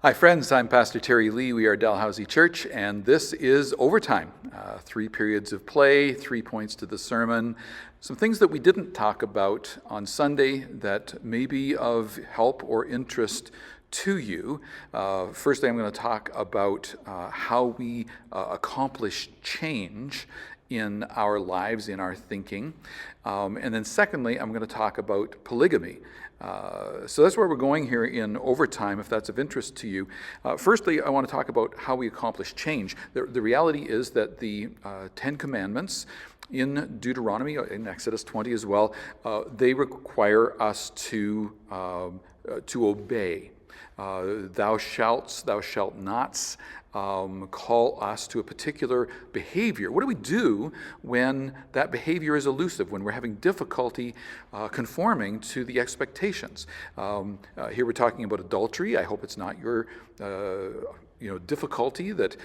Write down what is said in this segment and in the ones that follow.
Hi friends, I'm Pastor Terry Lee. We are Dalhousie Church, and this is Overtime. 3 periods of play, 3 points to the sermon, some things that we didn't talk about on Sunday that may be of help or interest to you. Firstly, I'm going to talk about how we accomplish change in our lives, in our thinking. And then secondly, I'm going to talk about polygamy. So that's where we're going here in Overtime, if that's of interest to you. Firstly, I want to talk about how we accomplish change. The reality is that the 10 Commandments in Deuteronomy, in Exodus 20 as well, they require us to obey. Thou shalt nots call us to a particular behavior. What do we do when that behavior is elusive, when we're having difficulty conforming to the expectations? Here we're talking about adultery. I hope it's not your difficulty that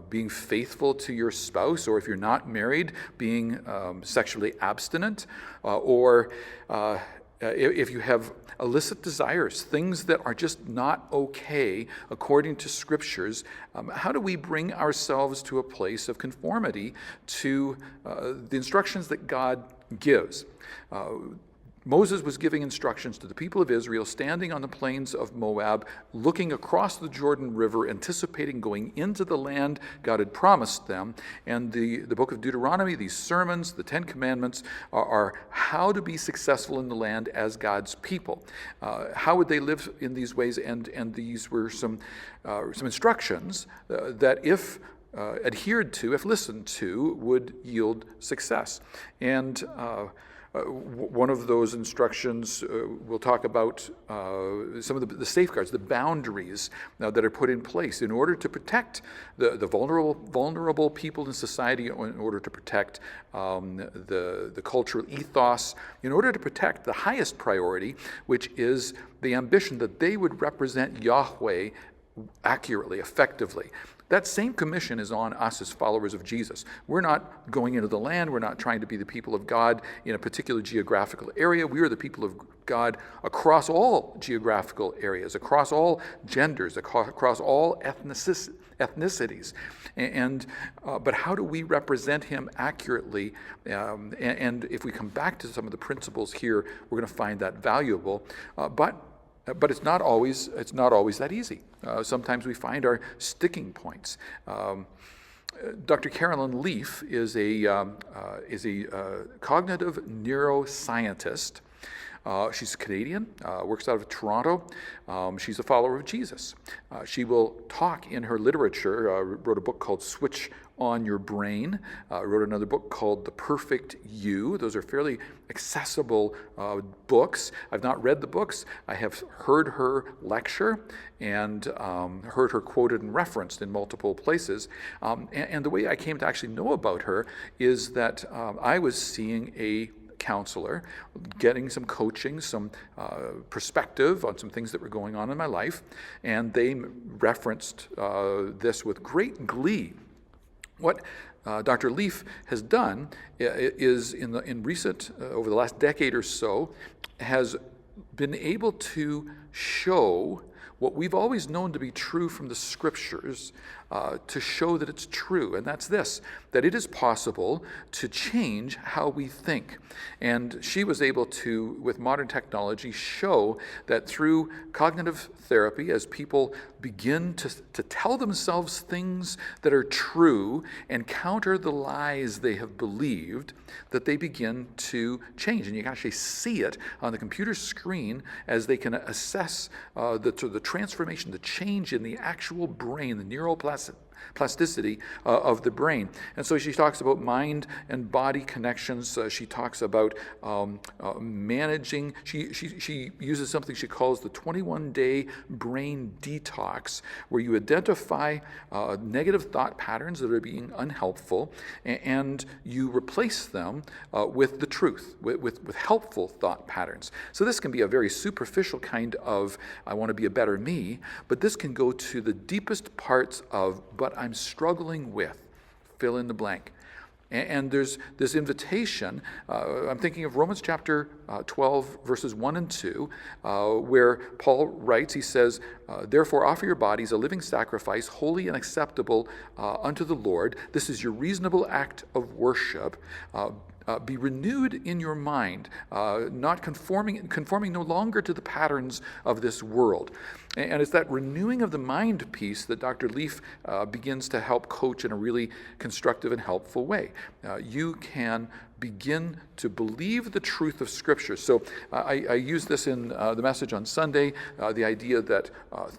being faithful to your spouse, or if you're not married, being sexually abstinent, or if you have illicit desires, things that are just not okay according to scriptures, how do we bring ourselves to a place of conformity to the instructions that God gives? Moses was giving instructions to the people of Israel standing on the plains of Moab, looking across the Jordan River, anticipating going into the land God had promised them. And the book of Deuteronomy, these sermons, the 10 Commandments, are how to be successful in the land as God's people. How would they live in these ways? And these were some instructions that if adhered to, if listened to, would yield success. And one of those instructions, we'll talk about some of the safeguards, the boundaries that are put in place in order to protect the vulnerable people in society, in order to protect the cultural ethos, in order to protect the highest priority, which is the ambition that they would represent Yahweh accurately, effectively. That same commission is on us as followers of Jesus. We're not going into the land. We're not trying to be the people of God in a particular geographical area. We are the people of God across all geographical areas, across all genders, across all ethnicities. But how do we represent him accurately? And if we come back to some of the principles here, we're going to find that valuable. But it's not always that easy. Sometimes we find our sticking points. Dr. Carolyn Leaf is a cognitive neuroscientist. She's Canadian, works out of Toronto. She's a follower of Jesus. She will talk in her literature, wrote a book called Switch on Your Brain, wrote another book called The Perfect You. Those are fairly accessible books. I've not read the books. I have heard her lecture and heard her quoted and referenced in multiple places. And the way I came to actually know about her is that I was seeing a counselor, getting some coaching, some perspective on some things that were going on in my life, and they referenced this with great glee. What Dr. Leaf has done is in recent, over the last decade or so, has been able to show what we've always known to be true from the scriptures, to show that it's true, and that's this, that it is possible to change how we think. And she was able to, with modern technology, show that through cognitive therapy, as people begin to tell themselves things that are true and counter the lies they have believed, that they begin to change. And you can actually see it on the computer screen as they can assess the transformation, the change in the actual brain, the neural plasticity of the brain. And so she talks about mind and body connections. She talks about managing. She uses something she calls the 21-day brain detox, where you identify negative thought patterns that are being unhelpful, and you replace them with the truth, with helpful thought patterns. So this can be a very superficial kind of, I want to be a better me, but this can go to the deepest parts of, but I'm struggling with, fill in the blank. And there's this invitation. I'm thinking of Romans chapter 12, verses 1 and 2, where Paul writes, he says, therefore offer your bodies a living sacrifice, holy and acceptable unto the Lord. This is your reasonable act of worship. Be renewed in your mind, not conforming no longer to the patterns of this world. And it's that renewing of the mind piece that Dr. Leaf begins to help coach in a really constructive and helpful way. You can begin to believe the truth of Scripture. So I use this in the message on Sunday, the idea that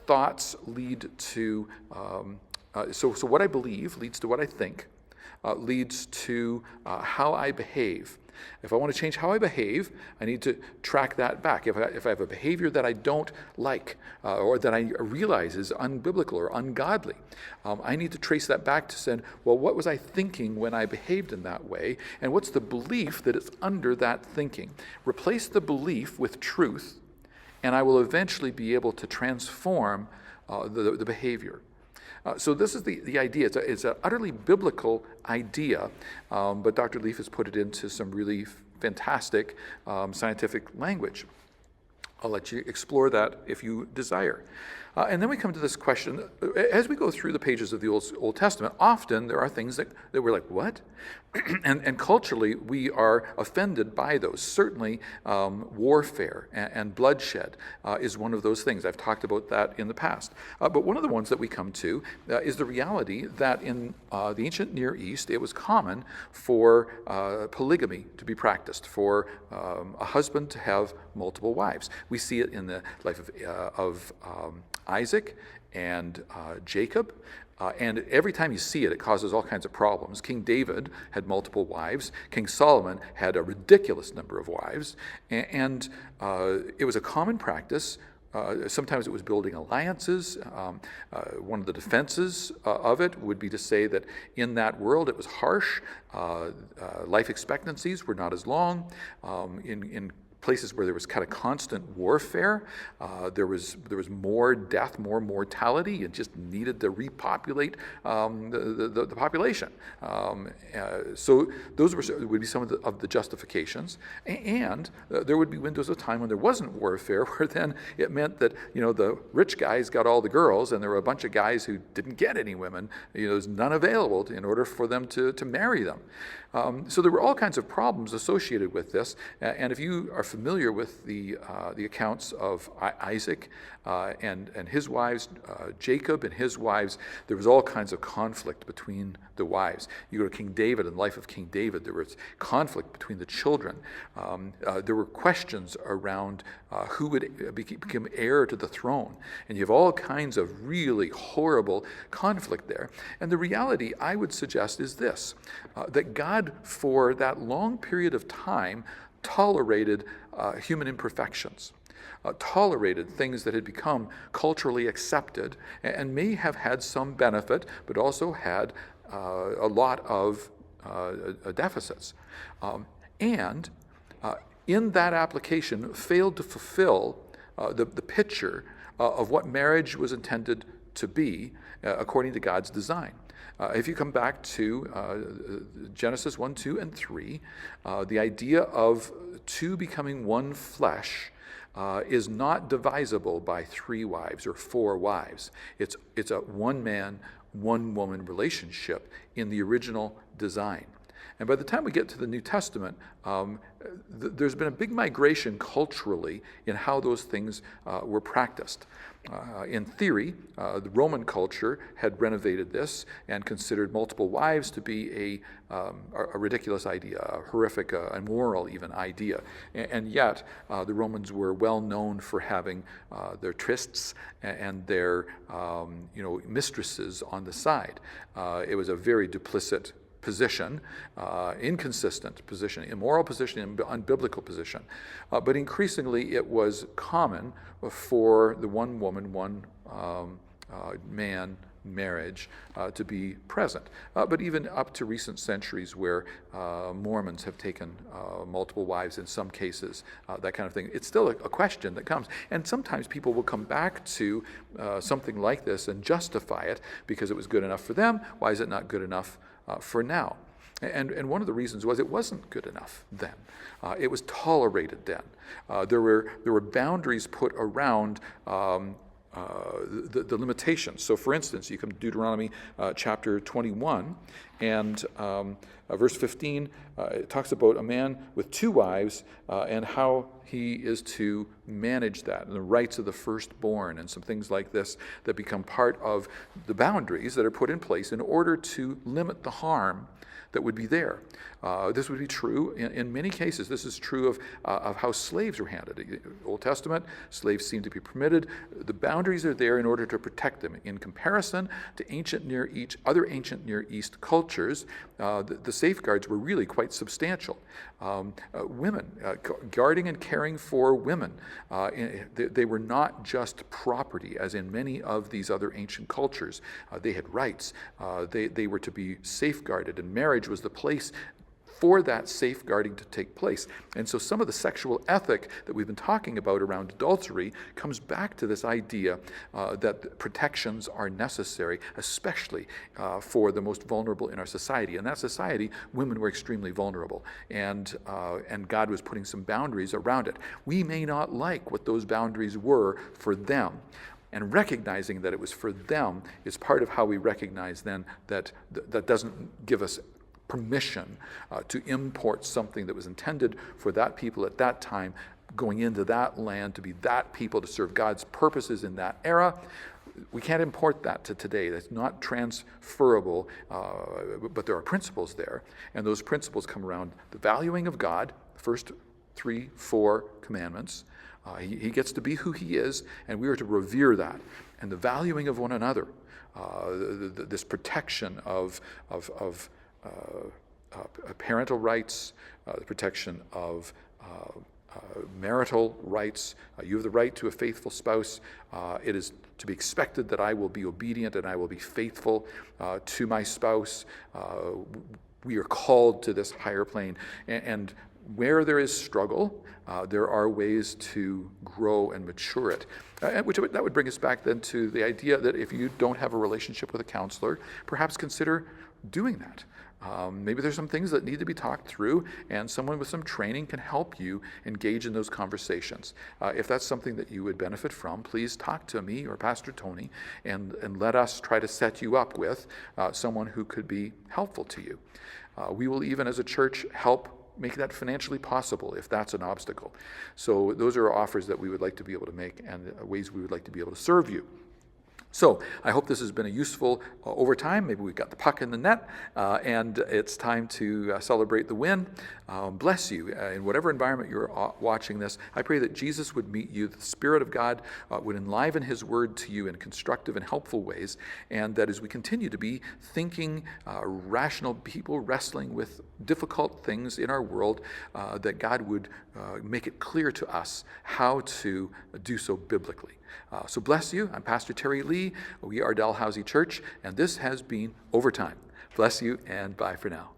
thoughts lead to, so what I believe leads to what I think. Leads to how I behave. If I want to change how I behave, I need to track that back. If I have a behavior that I don't like or that I realize is unbiblical or ungodly, I need to trace that back to saying, well, what was I thinking when I behaved in that way? And what's the belief that is under that thinking? Replace the belief with truth, and I will eventually be able to transform the behavior. So this is the idea. It's an utterly biblical idea, but Dr. Leaf has put it into some really fantastic scientific language. I'll let you explore that if you desire. And then we come to this question. As we go through the pages of the Old Testament, often there are things that we're like, what? And culturally, we are offended by those. Certainly, warfare and bloodshed is one of those things. I've talked about that in the past. But one of the ones that we come to is the reality that in the ancient Near East, it was common for polygamy to be practiced, for a husband to have multiple wives. We see it in the life of Isaac and Jacob. And every time you see it, it causes all kinds of problems. King David had multiple wives. King Solomon had a ridiculous number of wives. And it was a common practice. Sometimes it was building alliances. One of the defenses of it would be to say that in that world it was harsh. Life expectancies were not as long. In places where there was kind of constant warfare, there was more death, more mortality. It just needed to repopulate the population. So those would be some of the justifications. And there would be windows of time when there wasn't warfare, where then it meant that the rich guys got all the girls, and there were a bunch of guys who didn't get any women. There's none available in order for them to marry them. So there were all kinds of problems associated with this. And if you are familiar with the accounts of Isaac and his wives, Jacob and his wives, there was all kinds of conflict between the wives. You go to King David and the life of King David, there was conflict between the children. There were questions around who would become heir to the throne. And you have all kinds of really horrible conflict there. And the reality, I would suggest, is this, that God, for that long period of time, tolerated human imperfections, tolerated things that had become culturally accepted and may have had some benefit, but also had a lot of deficits. And in that application, failed to fulfill the picture of what marriage was intended to be according to God's design. If you come back to Genesis 1, 2, and 3, the idea of two becoming one flesh is not divisible by 3 wives or 4 wives. It's a one man, one woman relationship in the original design. And by the time we get to the New Testament, there's been a big migration culturally in how those things were practiced. In theory, the Roman culture had renovated this and considered multiple wives to be a ridiculous idea, a horrific, immoral even idea. And yet, the Romans were well known for having their trysts and their mistresses on the side. It was a very duplicit position, inconsistent position, immoral position, unbiblical position. But increasingly it was common for the one woman, one man marriage to be present. But even up to recent centuries where Mormons have taken multiple wives in some cases, that kind of thing, it's still a question that comes. And sometimes people will come back to something like this and justify it because it was good enough for them. Why is it not good enough for now? And one of the reasons was it wasn't good enough then. It was tolerated then. There were boundaries put around the limitations. So for instance, you come to Deuteronomy chapter 21, and verse 15, it talks about a man with 2 wives and how he is to manage that, and the rights of the firstborn, and some things like this that become part of the boundaries that are put in place in order to limit the harm that would be there. This would be true in many cases. This is true of how slaves were handled. Old Testament, slaves seem to be permitted. The boundaries are there in order to protect them. In comparison to other ancient Near East cultures, the safeguards were really quite substantial. Women, guarding and caring for women, they were not just property, as in many of these other ancient cultures. They had rights. They were to be safeguarded, and marriage was the place for that safeguarding to take place. And so some of the sexual ethic that we've been talking about around adultery comes back to this idea that protections are necessary, especially for the most vulnerable in our society. In that society, women were extremely vulnerable, and God was putting some boundaries around it. We may not like what those boundaries were for them, and recognizing that it was for them is part of how we recognize then that doesn't give us permission to import something that was intended for that people at that time, going into that land to be that people to serve God's purposes in that era. We can't import that to today. That's not transferable, but there are principles there, and those principles come around the valuing of God, the first 3, 4 commandments. He gets to be who he is, and we are to revere that. And the valuing of one another, this protection of parental rights, the protection of marital rights. You have the right to a faithful spouse. It is to be expected that I will be obedient and I will be faithful to my spouse. We are called to this higher plane. And where there is struggle, there are ways to grow and mature it. That would bring us back then to the idea that if you don't have a relationship with a counselor, perhaps consider doing that. Maybe there's some things that need to be talked through, and someone with some training can help you engage in those conversations. If that's something that you would benefit from, please talk to me or Pastor Tony, and let us try to set you up with someone who could be helpful to you. We will even as a church help make that financially possible if that's an obstacle. So those are offers that we would like to be able to make, and ways we would like to be able to serve you. So I hope this has been a useful overtime. Maybe we've got the puck in the net, and it's time to celebrate the win. Bless you in whatever environment you're watching this. I pray that Jesus would meet you, the Spirit of God would enliven his word to you in constructive and helpful ways, and that as we continue to be thinking, rational people wrestling with difficult things in our world, that God would make it clear to us how to do so biblically. So bless you. I'm Pastor Terry Lee. We are Dalhousie Church, and this has been Overtime. Bless you, and bye for now.